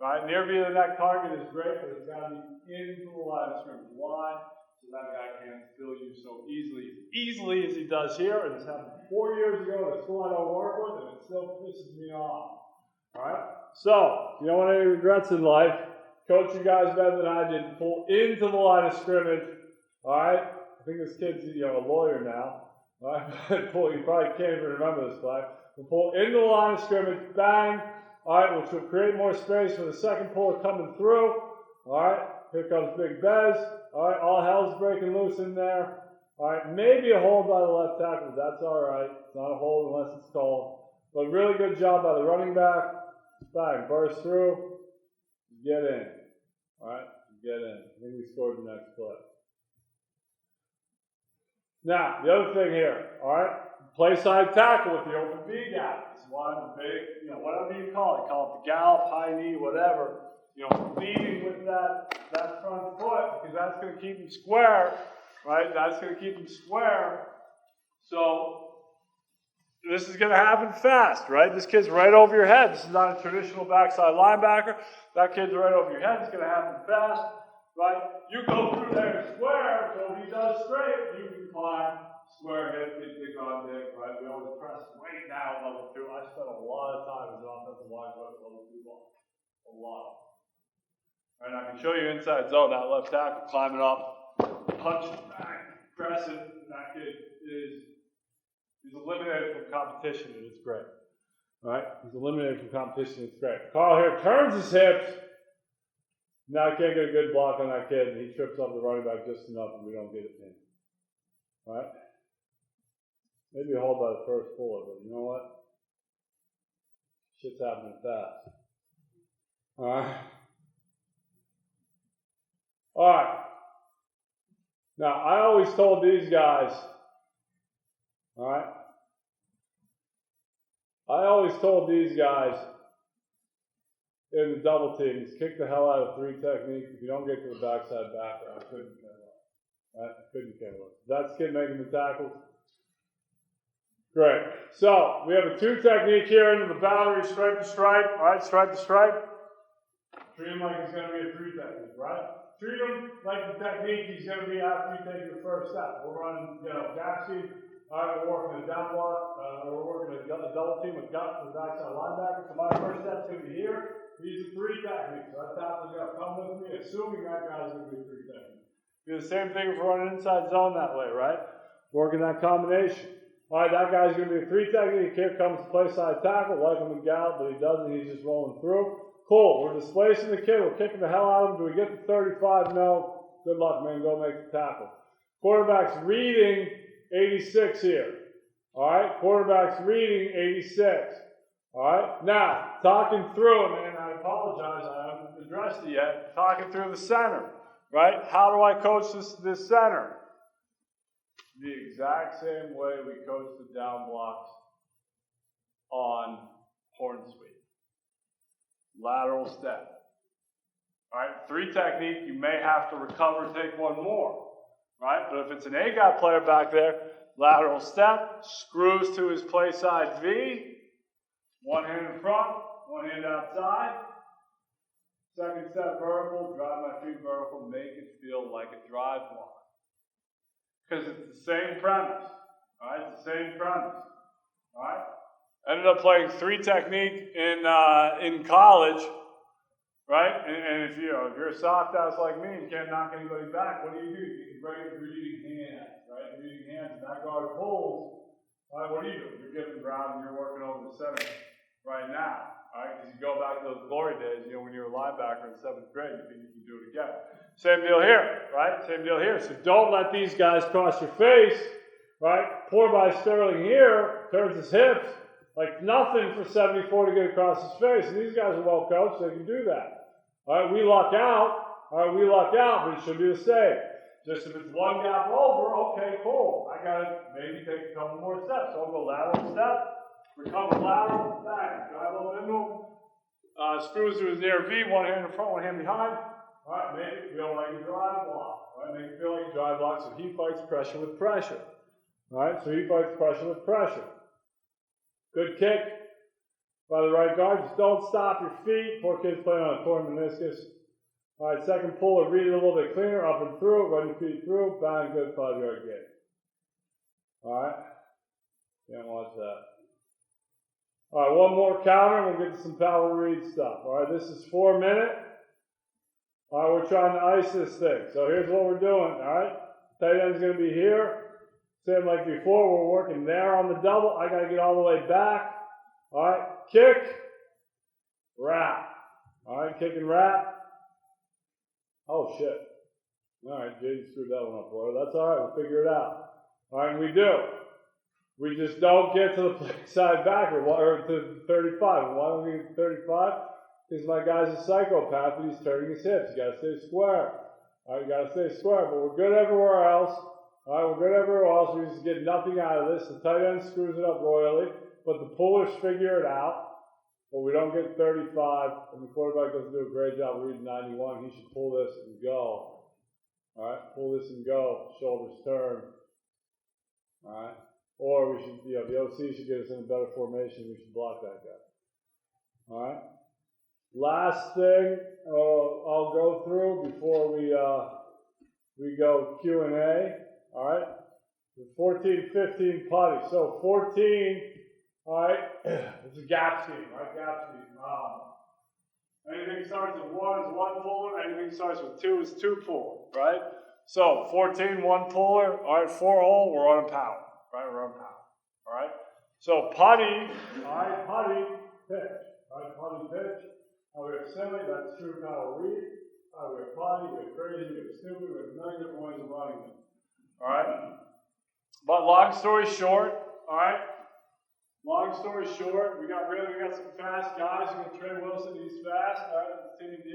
S2: Right? Near view of the neck target is great, but it's got to be into the line of scrimmage. Why? So that guy can't fill you so easily as he does here. And it's happened 4 years ago at a school I don't work with, and it still pisses me off. All right? So, you don't want any regrets in life. Coach, you guys better than I did. Pull into the line of scrimmage. All right? I think this kid's a lawyer now. All right? You probably can't even remember this play. We'll pull into the line of scrimmage, bang. All right, which will create more space for the second puller coming through. All right, here comes Big Bez. All right, all hell's breaking loose in there. All right, maybe a hold by the left tackle, but that's all right. It's not a hold unless it's called. But really good job by the running back. Bang, burst through, get in. All right, get in. I think we scored the next play. Now, the other thing here, all right, play side tackle with the open B gap. It's one of the big, whatever you call it the gallop, high knee, whatever. Leading with that front foot, because that's going to keep him square, right? That's going to keep him square. So this is going to happen fast, right? This kid's right over your head. This is not a traditional backside linebacker. That kid's right over your head. It's going to happen fast, right? You go through there square, so if he does straight, you can climb square hip, big on dick, right? We always press way down level 2. I spent a lot of time as an offensive line coach level 2 ball. A lot. And I can show you inside zone, that left tackle climbing up, punching back, pressing. That kid he's eliminated from competition, and it's great. All right? He's eliminated from competition, it's great. Carl here turns his hips. Now I can't get a good block on that kid, and he trips up the running back just enough, and we don't get it in. All right? Maybe a hold by the first puller, but you know what? Shit's happening fast. All right? All right. Now, I always told these guys, all right? I always told these guys in the double teams, kick the hell out of 3 technique. If you don't get to the backside backer, I couldn't care less. Right? I couldn't care less. That's the kid making the tackles. Great. So, we have a 2 technique here into the boundary, stripe to stripe. All right, stripe to stripe. Treat him like it's going to be a 3 technique, right? Treat him like the technique he's going to be after you take your first step. We're running, gap seed. All right, we're working a down block. We're working a double team with gut for the backside linebacker. So my first step's going to be here. These are 3 techniques. So that tackle's going to come with me, assuming that guy's going to be 3 techniques. Do the same thing if we're running inside zone that way, right? Working that combination. All right, that guy's going to be a 3 technique. Here comes the play side tackle. Like him in gallop, but he doesn't. He's just rolling through. Cool. We're displacing the kid. We're kicking the hell out of him. Do we get to 35? No. Good luck, man. Go make the tackle. Quarterback's reading 86 here. All right. Quarterback's reading 86. All right. Now, talking through it, man. I apologize. I haven't addressed it yet. Talking through the center. Right? How do I coach this center? The exact same way we coach the down blocks on horn sweep. Lateral step. All right, 3 technique, you may have to recover, take 1 more. Right? But if it's an A-gap player back there, lateral step, screws to his play side V, 1 hand in front, 1 hand outside. Second step vertical, drive my feet vertical, make it feel like a drive block. Because it's the same premise. All right, it's the same premise. All right? Ended up playing 3 technique in college, right? And if you're a soft ass like me and can't knock anybody back, what do? You can break it reading hands, right? Reading hands, and that guard pulls. All right, what do? You're giving ground and you're working over the center right now, all right? Because you go back to those glory days, when you were a linebacker in 7th grade, you think you can do it again. Same deal here, right? Same deal here. So don't let these guys cross your face, right? Poor by Sterling here, turns his hips. Like nothing for 74 to get across his face. And these guys are well coached, they can do that. All right, we luck out. All right, we luck out, but it should be the same. Just if it's 1 gap over, okay, cool. I got to maybe take a couple more steps. So I'll go lateral step, recover lateral, bang, drive over into screws to his near V, 1 hand in front, 1 hand behind. All right, make it feel like a drive block. All right, make it feel like a drive block so he fights pressure with pressure. All right, so he fights pressure with pressure. Good kick by the right guard. Just don't stop your feet. Poor kid's playing on a torn meniscus. All right, second puller, read it a little bit cleaner, up and through, run your feet through, bang, good 5-yard gain. All right, can't watch that. All right, 1 more counter, and we'll get to some power read stuff. All right, this is 4 minute. All right, we're trying to ice this thing. So here's what we're doing. All right, tight end's going to be here. Same like before, we're working there on the double. I got to get all the way back. All right, kick, wrap. All right, kick and wrap. Oh, shit. All right, Jaden screwed that one up for her. That's all right, we'll figure it out. All right, we do. We just don't get to the play side backward, or to 35. Why don't we get to 35? Because my guy's a psychopath and he's turning his hips. You gotta stay square. All right, you gotta stay square, but we're good everywhere else. All right, we're good everywhere else. We just get nothing out of this. The tight end screws it up royally, but the pullers figure it out. But we don't get 35, and the quarterback doesn't do a great job reading 91. He should pull this and go. All right, pull this and go. Shoulders turn. All right, or we should, the OC should get us in a better formation. We should block that guy. All right. Last thing I'll go through before we go Q&A. All right, the 14-15 putty. So 14. All right, it's a gap scheme, right? Gap scheme. Anything starts with 1 is 1 puller. Anything starts with 2 is 2 puller, right? So 14, 1 puller. All right, 4 hole. We're on a power, right? We're on power. All right. So putty. All right, putty pitch. All right, putty pitch. We have silly. That's true power read. We have putty. We have crazy. We have stupid. We have a million different ways of running it. All right. But long story short. All right. Long story short, we got some fast guys. We got Trey Wilson, he's fast. All right, that's Team D,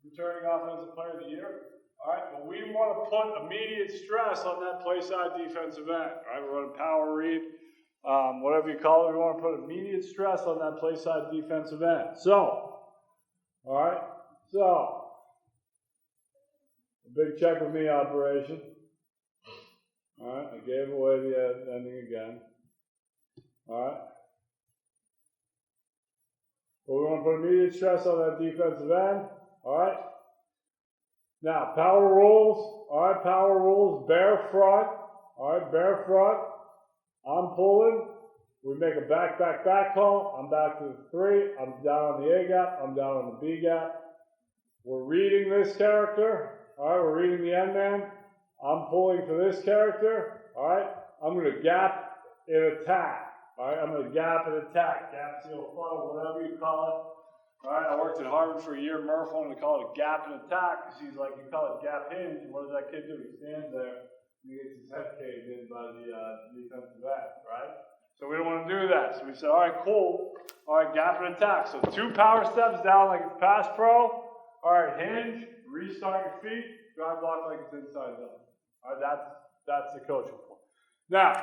S2: returning offensive player of the year. All right, but we want to put immediate stress on that play side defensive end. All right, we're running power read, whatever you call it. We want to put immediate stress on that play side defensive end. So, all right, so a big check with me operation. All right, I gave away the ending again. All right. But we want to put immediate stress on that defensive end. All right. Now, power rules. All right, power rules. Bare front. All right, bare front. I'm pulling. We make a back call. I'm back to the 3. I'm down on the A gap. I'm down on the B gap. We're reading this character. All right, we're reading the end man. I'm pulling for this character. All right. I'm going to gap in attack. All right, I'm going to gap and attack, gap, seal, funnel, whatever you call it. All right, I worked at Harvard for a year. Murph wanted to call it a gap and attack because he's like, you call it gap hinge. And what does that kid do? He stands there and he gets his head caved in by the defensive end, right? So we don't want to do that. So we said, all right, cool. All right, gap and attack. So 2 power steps down like it's pass pro. All right, hinge, restart your feet, drive block like it's inside zone. All right, that's the coaching point. Now,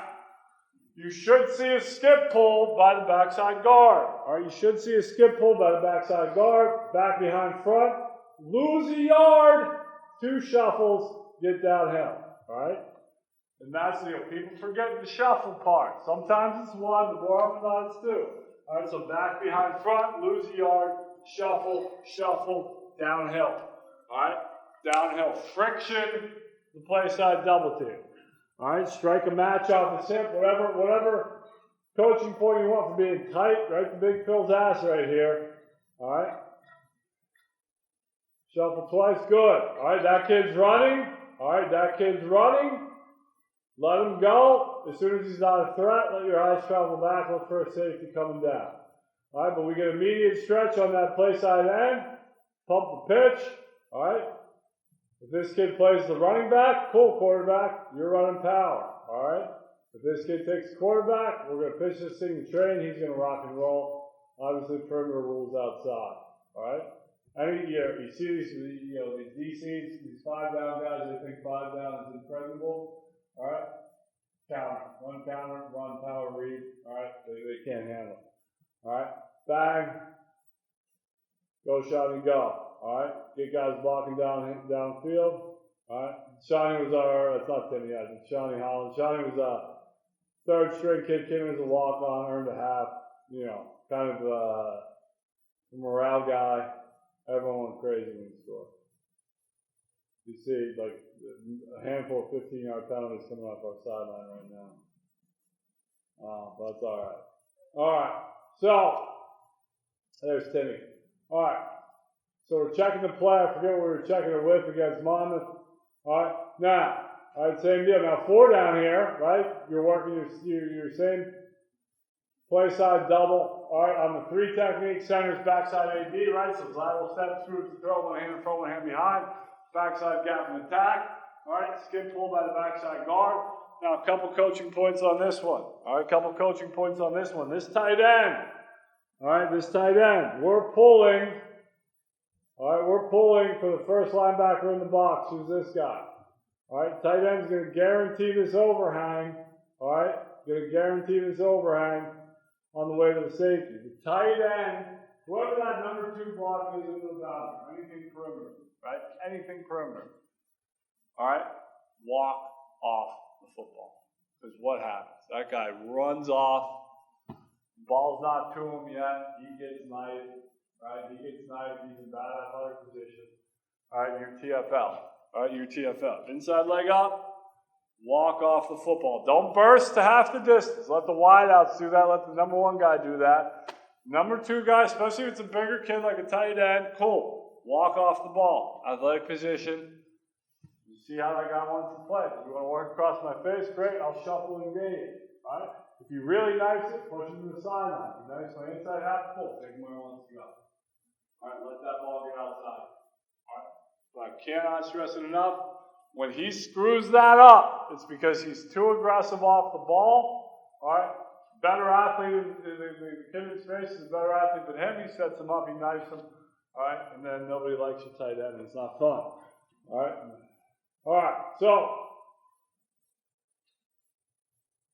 S2: you should see a skip pull by the backside guard. All right, you should see a skip pull by the backside guard, back behind front, lose a yard, 2 shuffles, get downhill. All right, and that's the deal. People forget the shuffle part. Sometimes it's 1, but more often than not it's 2. All right, so back behind front, lose a yard, shuffle, shuffle, downhill. All right, downhill, friction, the play side double team. All right, strike a match off the hip, whatever coaching point you want for being tight, right? The big Phil's ass right here. All right. Shuffle twice, good. All right, that kid's running. All right, that kid's running. Let him go. As soon as he's not a threat, let your eyes travel back, look for a safety coming down. All right, but we get immediate stretch on that play side end. Pump the pitch. All right. If this kid plays the running back, cool, quarterback, you're running power, all right? If this kid takes quarterback, we're going to pitch this thing to Trey, and he's going to rock and roll. Obviously, perimeter rules outside, all right? You see these DCs, these 5-down guys, they think 5 down is impregnable, all right? Counter, run power read, all right? They can't handle it, all right? Bang, go shot and go. All right, get guys blocking downfield. All right, Shawnee was that's not Timmy, it's Shawnee Holland. Shawnee was a 3rd string kid, came in as a walk-on, earned a half, kind of a morale guy. Everyone went crazy when he scored. You see, like, a handful of 15-yard penalties coming off our sideline right now. But that's all right. All right, so, there's Timmy. All right. So we're checking the play. I forget what we were checking it with against Monmouth. All right. Now, all right, same deal. Now 4 down here, right? You're working your same play side double. All right, on the 3 technique, center's backside AD, right? So lateral step, screw to throw, one hand in front, one hand behind. Backside gap and attack. All right, skin pull by the backside guard. Now a couple coaching points on this one. All right, a couple coaching points on this one. This tight end. All right, this tight end. We're pulling. All right, we're pulling for the first linebacker in the box. Who's this guy? All right, tight end's going to guarantee this overhang. All right, going to guarantee this overhang on the way to the safety. The tight end, whoever that number 2 block is in the boundary, anything perimeter, right? Anything perimeter. All right, walk off the football. Because what happens? That guy runs off. Ball's not to him yet. He gets knifed. Right? He gets knifed. He's in bad athletic position. All right, your TFL. All right, your TFL. Inside leg up. Walk off the football. Don't burst to half the distance. Let the wideouts do that. Let the number 1 guy do that. Number 2 guy, especially if it's a bigger kid like a tight end, cool. Walk off the ball. Athletic position. You see how that guy wants to play. If you want to work across my face, great. I'll shuffle and engage. All right? If he really knifes it, push him to the sideline. If he knifes my inside half, pull. Take him where he wants to go. All right, let that ball get outside. All right? But I cannot stress it enough. When he screws that up, it's because he's too aggressive off the ball. All right? Better athlete, the kid in his face is a better athlete than him. He sets him up, he knifes him. All right? And then nobody likes your tight end. It's not fun. All right? All right, so.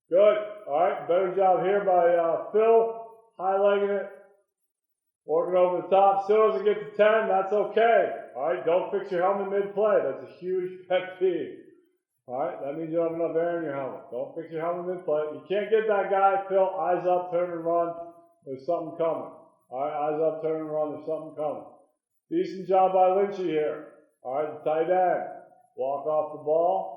S2: Good. All right, better job here by Phil, highlighting it, working over the top. Still doesn't get to 10, that's okay. All right, don't fix your helmet mid-play. That's a huge pet peeve. All right, that means you don't have enough air in your helmet. Don't fix your helmet mid-play. You can't get that guy, Phil, eyes up, turn and run. There's something coming. All right, eyes up, turn and run. There's something coming. Decent job by Lynchy here. All right, the tight end. Walk off the ball.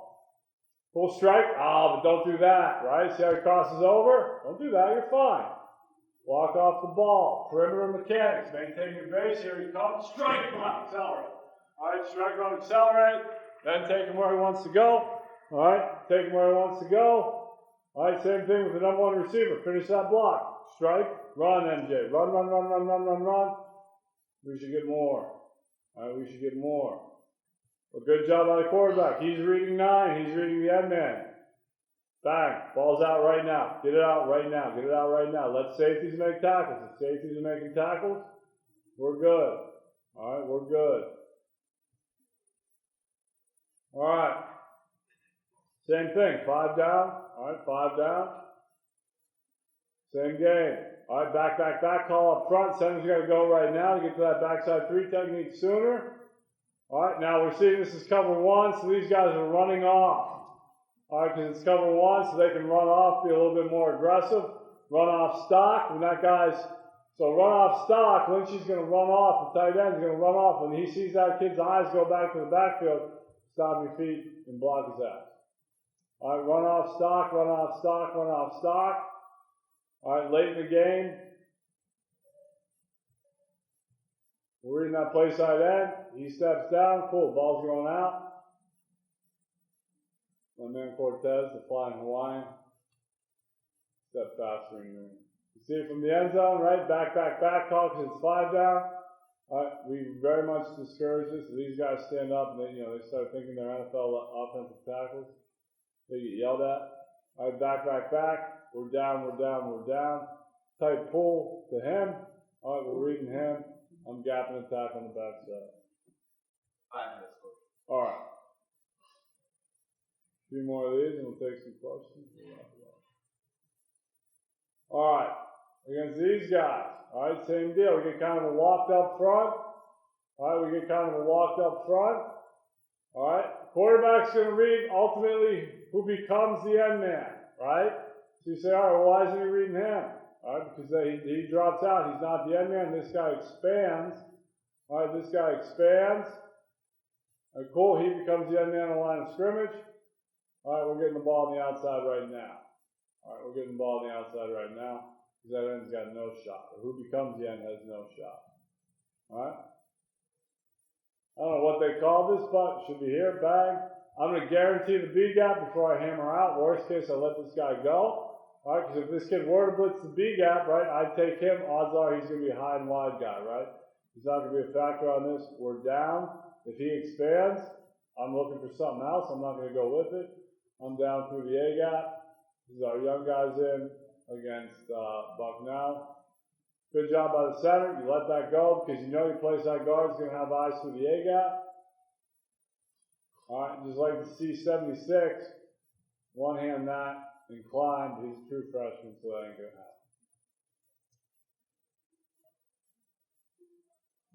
S2: Full strike. But don't do that, right? See how he crosses over? Don't do that. You're fine. Walk off the ball. Perimeter mechanics. Maintain your base. Here he comes. Strike, run, accelerate. All right, strike, run, accelerate. Then take him where he wants to go. All right, take him where he wants to go. All right, same thing with the number 1 receiver. Finish that block. Strike, run, MJ. Run, run, run, run, run, run, run. We should get more. All right, we should get more. A good job by the quarterback. He's reading 9. He's reading the end man. Bang. Ball's out right now. Get it out right now. Get it out right now. Let safeties make tackles. If safeties are making tackles, we're good. All right, we're good. All right. Same thing. 5 down. All right, 5 down. Same game. All right, back, back, back. Call up front. Center's got to go right now to get to that backside 3 technique sooner. All right, now we're seeing this is cover 1, so these guys are running off. All right, because it's cover 1, so they can run off, be a little bit more aggressive. Run off stock. When that guy's, so run off stock, Lynchy's going to run off. The tight end's going to run off. When he sees that kid's eyes go back to the backfield, stop your feet and block his ass. All right, run off stock, run off stock, run off stock. All right, late in the game, we're reading that play side end. He steps down. Cool. Ball's going out. My man Cortez, the flying Hawaiian, step faster than me. You see it from the end zone, right? Back, back, back. Call because it's 5 down. All right, we very much discourage this. So these guys stand up and they start thinking they're NFL offensive tackles. They get yelled at. All right, back, back, back. We're down, we're down, we're down. Tight pull to him. All right, we're reading him. I'm gapping attack on the backside.
S4: 5 minutes.
S2: All right. A few more of these and we'll take some questions. All right. Against these guys. All right, same deal. We get kind of a walked up front. All right, we get kind of a walked up front. All right. Quarterback's going to read ultimately who becomes the end man. Right? So you say, all right, well, why isn't he reading him? All right, because he drops out. He's not the end man. This guy expands. All right, this guy expands. All right, cool. He becomes the end man on the line of scrimmage. All right, we're getting the ball on the outside right now. All right, we're getting the ball on the outside right now because that end's got no shot. Or who becomes the end has no shot. All right? I don't know what they call this, but it should be here. Bang. I'm going to guarantee the B gap before I hammer out. Worst case, I let this guy go. All right, because if this kid were to blitz the B gap, right, I'd take him. Odds are he's going to be a high and wide guy, right? He's not going to be a factor on this. We're down. If he expands, I'm looking for something else. I'm not going to go with it. I'm down through the A gap. This is our young guys in against Buck now. Good job by the center. You let that go because you know your place that guard is going to have eyes through the A gap. All right, just like the C76, one hand that and climb. He's a true freshman, so that ain't going to happen.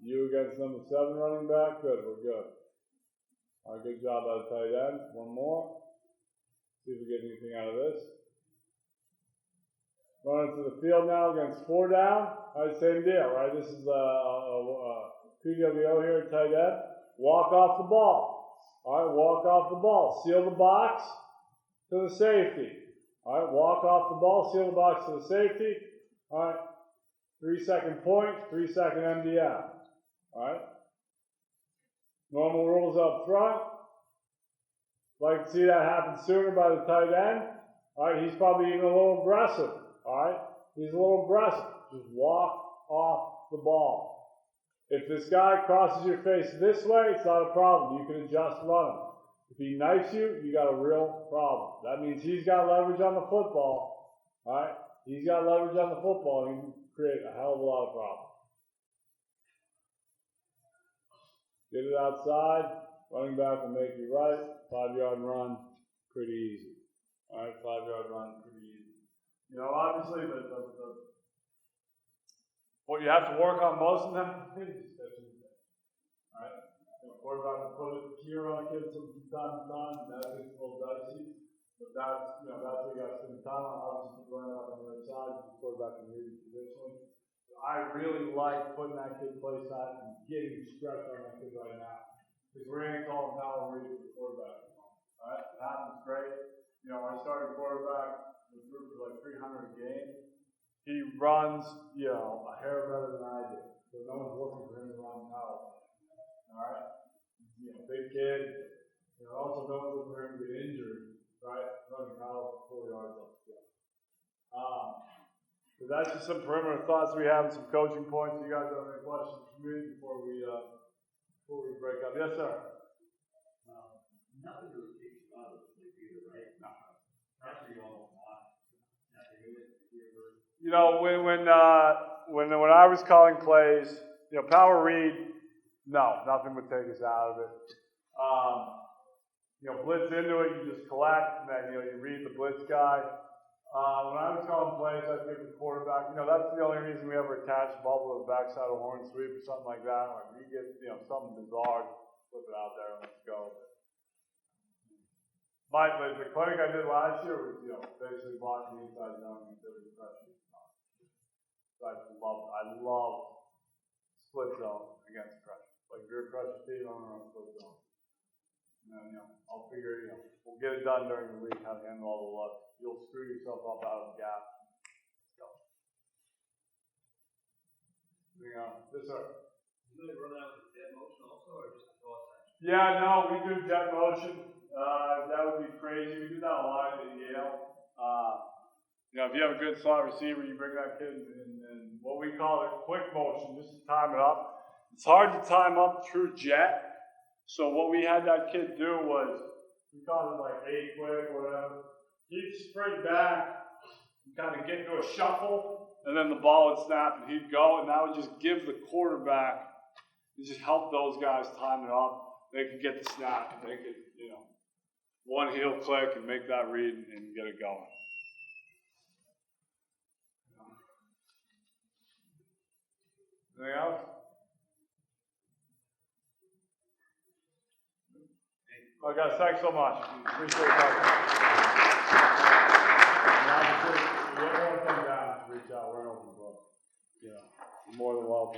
S2: You against number 7 running back. Good, we're good. All right, good job by the tight end. One more. See if we get anything out of this. Running to the field now against 4 down. All right, same deal, right? This is PWO here at tight end. Walk off the ball. All right, walk off the ball. Seal the box to the safety. All right, walk off the ball, seal the box to the safety. All right, 3-second point, 3-second MDM. All right. Normal rules up front. Like to see that happen sooner by the tight end. All right, he's probably even a little aggressive. All right, he's a little aggressive. Just walk off the ball. If this guy crosses your face this way, it's not a problem. You can adjust running. If he knifes you, you got a real problem. That means he's got leverage on the football. All right, he's got leverage on the football, and he can create a hell of a lot of problems. Get it outside. Running back will make you right. 5-yard run, pretty easy. All right, 5-yard run, pretty easy. You know, obviously, what you have to work on most of them is all right. You know, quarterback will put a tier on kids from time to time. That gets a little dicey, but that's what you got to spend time on. Obviously, running out on the other side, the quarterback can read it traditionally. I really like putting that kid play side and getting stretch on that kid right now. Because we ain't calling power read for the quarterback. Alright, it happens great. You know, I started quarterback with a group of like 300 a game. He runs, you know, a hair better than I do. So no one's looking for him to run power. Alright? You know, big kid. You know, also no one's looking for him to get injured. Right? Running power for 4 yards up the field. So that's just some perimeter thoughts we have and some coaching points. You guys have any questions for me before we break up? Yes, sir.
S5: Nothing really takes you out of the sleep either, right? No. Actually, you all want.
S2: You know, when I was calling plays, you know, power read, no, nothing would take us out of it. You know, blitz into it, you just collect, and then, you know, you read the blitz guy. When I was calling plays, I think the quarterback, you know, that's the only reason we ever attach the ball to the backside of a horn sweep or something like that. Or we get, you know, something bizarre, flip it out there and let's go. The clinic I did last year was, you know, basically blocking the inside zone and giving pressure. So I love split zone against pressure. Like if you're a pressure team, I'm gonna run split zone. And then, you know, I'll figure, you know, we'll get it done during the week, how to handle all the looks. You'll screw yourself up out of the gap. Let's go. Yes, sir.
S5: You really run out with jet motion also, or just a toss action?
S2: Yeah, no, we do jet motion. That would be crazy. We do that a lot at Yale. You know, if you have a good slot receiver, you bring that kid in what we call it quick motion, just to time it up. It's hard to time up through jet. So what we had that kid do was, we called it like 8 quick or whatever. He'd sprint back and kind of get into a shuffle, and then the ball would snap and he'd go, and that would just give the quarterback, it just help those guys time it up. They could get the snap, and they could, you know, one heel click and make that read and get it going. Anything else? Oh, guys, thanks so much. Appreciate it. If you ever want to come down, reach out. We're an open book. You know, you're more than welcome.